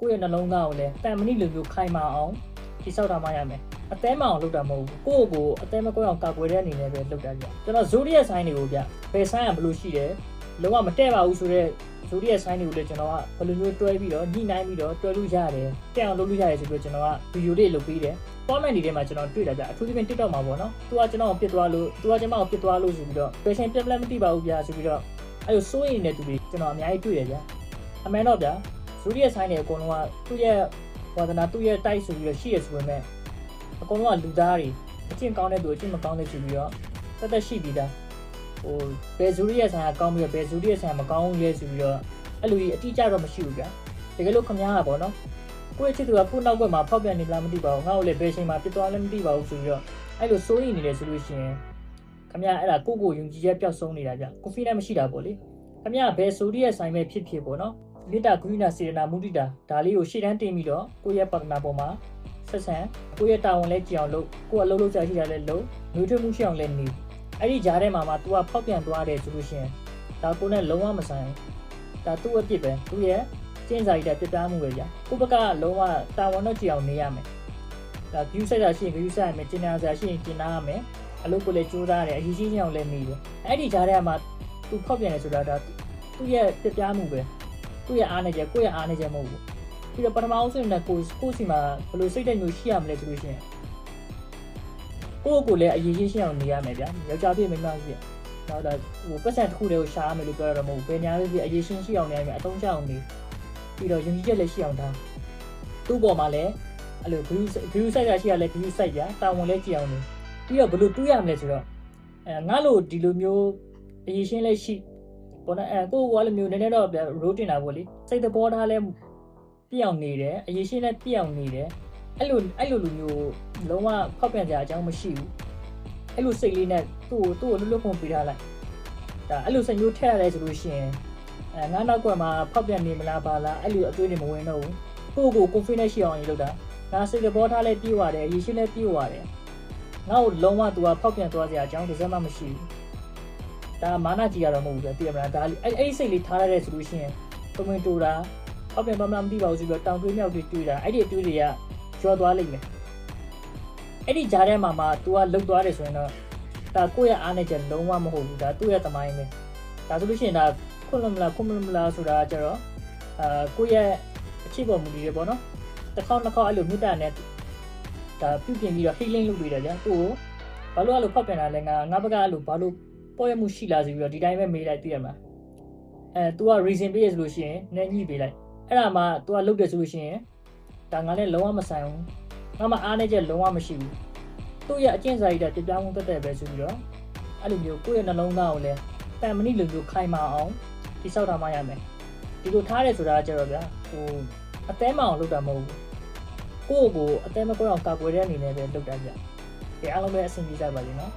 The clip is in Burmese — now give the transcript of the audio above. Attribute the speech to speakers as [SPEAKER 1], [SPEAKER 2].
[SPEAKER 1] ကိုယ့်ရဲ့နှလုံးသားကိုလည်းတန်မဏိလိုမျိုးခိုင်မာအောင်တိဆောက်ထားမှရမယ်အသေးမအောင်လုပ်တာမဟုတ်ဘူးကိုယ့်ကိုအသေးမကွဲအောင်ကာကွယ်တဲ့အနေနဲ့ပဲလုပ်တာပြကျွန်တော်ဇိုဒီရဲ့ဆိုင်တွေကိုပြဘယ်ဆိုင်ကဘလို့ရှိတယ်လုံးဝမတည့်ပါဘူးဆိုတော့ဇိုဒီရဲ့ဆိုင်တွေကိုလည်းကျွန်တော်ကဘယ်လိုမျိုးတွဲပြီးတော့ညှိနှိုင်းပြီးတော့တွဲလို့ရတယ်တက်အောင်လုပ်လို့ရတယ်ဆိုပြီးကျွန်တော်ကဗီဒီယိုလေးလုပ်ပေးတယ်comment တွေထဲမှာကျွန်တော်တွေ့တာပြအထူးသဖြင့် TikTok မှာပေါ့နော်သူကကျွန်တော်ကိုပြစ်သွားလို့သူကကျွန်တော်ကိုပြစ်သွားလို့ဆိုပြီးတော့ patient ပြက်လက်မသိပါဘူးဗျာဆိုပြီးတော့အဲ့လိုစိုးရိမ်နေတဲ့သူတွေကျွန်တော်အများကြီးတွေ့တယ်ဗျာအမှန်တော့ဗျာဇိုဒီရဲ့ဆိုင်တွေအကုန်လုံးကသူ့ရဲ့ဝါသနာသူ့ရဲ့တိုက်ဆိုပြီးတော့ရှိရဆိုပေမဲ့အကုန်လုံးကလူသားတွေအချင်းကောင်းတဲ့သူအချင်းမကောင်းတဲ့သူပြီးတော့တက်ရှိပြီးသားဟိုဘယ်ဇိုဒီရဲ့ဆိုင်ကကောင်းပြီးတော့ဘယ်ဇိုဒီရဲ့ဆိုင်ကမကောင်းဘူးလဲဆိုပြီးတော့အဲ့လိုကြီးအတိအကျတော့မရှိဘူးဗျာတကယ်လို့ခမားကပေါ့နော်ကိုယ့်ချစ်သူကကိုယ့်နောက်ကွယ်မှာဖောက်ပြန်နေလားမသိပါဘူးငါ့ကိုလည်းဘယ်ချိန်မှာပြစ်သွားလဲမသိပါဘူးဆိုပြီးတော့အဲ့လိုစိုးရိမ်နေတယ်ဆိုလို့ရှိရင်ခမားအဲ့ဒါကိုယုံကြည်ချက်ပျောက်ဆုံးနေတာဗျကိုဖီနဲ့မရှိတာပေါ့လေခမားဘယ်ဇိုဒီရဲ့ဆိုင်ပဲဖြစ်ဖြစ်ပေါ့နော်မေတ္တာဂရုဏာစေတနာမုဒိတာဒါလေးကိုရှေ့တန်းတင်ပြီးတော့ကိုယ့်ရဲ့ပါဒနာပေါ်မှာဆက်ဆံကိုယ့်ရဲ့တာဝန်လဲကြည်အောင်လုပ်ကိုယ့်အလုပ်လုပ်ကြရှိတာလဲလုပ်နှွေးထွေးမှုရှိအောင်လဲနေအဲ့ဒီကြားထဲမှာ तू ကဖောက်ပြန်သွားတယ်ဆိုလို့ရှိရင်ဒါကိုနဲ့လုံးဝမဆိုင်ဒါသူ့အပြစ်ပဲသူ့ရဲ့ကျင့်စာရည်တဲ့ပြတားမှုပဲဗျာကိုဘက်ကလုံးဝတာဝန်တော့ကြည်အောင်နေရမယ်ဒါ view ဆက်တာရှိရင် view ဆက်ရမယ်ကျင်နာစရာရှိရင်ကျင်နာရမယ်အလုပ်ကိုလည်းကြိုးစားရတယ်အရေးကြီးချင်းအောင်လည်းနေတယ်အဲ့ဒီကြားထဲမှာ तू ဖောက်ပြန်တယ်ဆိုတာဒါသူ့ရဲ့ပြတားမှုပဲသူ့ရဲ့အားနေချက်ကိုယ့်ရဲ့အားနေချက်မဟုတ်ဘူးပြီးတော့ပထမအောင်ဆိုရင်ကိုစီမှာဘယ်လိုစိတ်တဲ့မျိုးရှိရမလဲဆိုလို့ရှိရင်ကိုလည်းအရေးကြီးရှင်းအောင်နေရမယ်ဗျာယောက်ျားဖြစ်မိန်းမဖြစ်နောက်တော့ဟိုပတ်စံတစ်ခုတည်းကိုရှာရမယ်လို့ပြောရတော့မဟုတ်ဘူးဘယ်ညာလေးဖြစ်အရေးရှင်းရှိအောင်နေရမယ်အသုံးချအောင်နေပြီးတော့ယုံကြည်ချက်လည်းရှိအောင်ထားသူ့ပေါ်မှာလည်းအဲ့လို view စိုက်တာရှိရလဲ view စိုက်ပြတာဝန်လည်းကြည့်အောင်နေပြီးတော့ဘယ်လိုတွေးရမလဲဆိုတော့ငါလို့ဒီလိုမျိုးအရေးရှင်းလည်းရှိပေါ်နေကိုကလည်းမျိုးနည်းနည်းတော့ road တင်တာပေါ့လေစိတ်သဘောထားလဲပြအောင်နေတယ်အရေးရှင်းလဲပြအောင်နေတယ်အဲ့လိုလူမျိုးလုံးဝဖောက်ပြန်ကြအကြောင်းမရှိဘူးအဲ့လိုစိတ်လေးနဲ့သူ့ကိုလွတ်လွတ်ပုံပေးထားလိုက်ဒါအဲ့လိုစိတ်မျိုးထည့်ရတယ်ဆိုလို့ရှိရင်ငါနောက်ကွယ်မှာဖောက်ပြန်နေမလားပါလားအဲ့လိုအတွေးတွေမဝင်တော့ဘူးကို confidence ရှိအောင်ရေးလုပ်တာငါစိတ်သဘောထားလဲပြေးသွားတယ်အရေးရှင်းလဲပြေးသွားတယ်ငါ့ကိုလုံးဝ तू ကဖောက်ပြန်သွားစရာအကြောင်းတစ်စက်မှမရှိဘူးဒါမာနကြီးရတော့မဟုတ်ဘူးပြည့်မလားဒါအဲ့ဒီစိတ်လေးထားရတဲ့ဆိုလို့ရှိရင်ကွန်မန့်တိုတာဖောက်ပြန်သွားမှမသိပါဘူးဆိုပြီးတော့တောင်တွေးမြောက်တွေးတာအဲ့ဒီအတွေးတွေကကျော်သွားလိမ့်မယ်အဲ့ဒီကြားထဲမှာ तू ကလှုပ်သွားတယ်ဆိုရင်တော့ဒါကိုယ့်ရဲ့အားနဲ့ချက်လုံးဝမဟုတ်ဘူးဒါသူ့ရဲ့သမိုင်းပဲဒါဆိုလို့ရှိရင်ဒါခွန်းမလားဆိုတာကျတော့ကိုယ့်ရဲ့အခြေပေါ်မူတည်ရပေါ့နော်တစ်ခေါက်နှစ်ခေါက်အဲ့လိုမြတ်တာနဲ့ဒါပြုပြင်ပြီးတော့ healing လုပ်ပေးတယ်ဗျာသူ့ကိုဘာလို့အဲ့လိုဖောက်ပြန်တာလဲငါဘက်ကအဲ့လိုဘာလို့ပေါ်ရမှုရှိလာစီပြီးတော့ဒီတိုင်းပဲမေးလိုက်သိရမှာतू က reason ပေးရဆိုလို့ရှိရင်နည်းညှိပေးလိုက်အဲ့ဒါမှ तू ကလုပ်တယ်ဆိုလို့ရှိရင်ဒါငါနဲ့လုံးဝမဆိုင်ဘူးငါမှအားနေချက်လုံးဝမရှိဘူးသူ့ရဲ့အကျင့်စာရိတ္တပြပြမှုတက်ပဲဆိုပြီးတော့အဲ့လိုမျိုးကိုယ့်ရဲ့နှလုံးသားကိုလည်းတန်မဏိလိုမျိုးခိုင်မာအောင်တိဆောက်ထားမှရမယ်ဒီလိုထားရဲဆိုတာကြတော့ဗျာဟိုအသေးမအောင်လုပ်တာမဟုတ်ဘူးကိုယ့်ကိုအသေးမကွဲအောင်ကာကွယ်တဲ့အနေနဲ့ပဲလုပ်တာဗျဒီအားလုံးပဲအဆင်ပြေကြပါလိမ့်နော်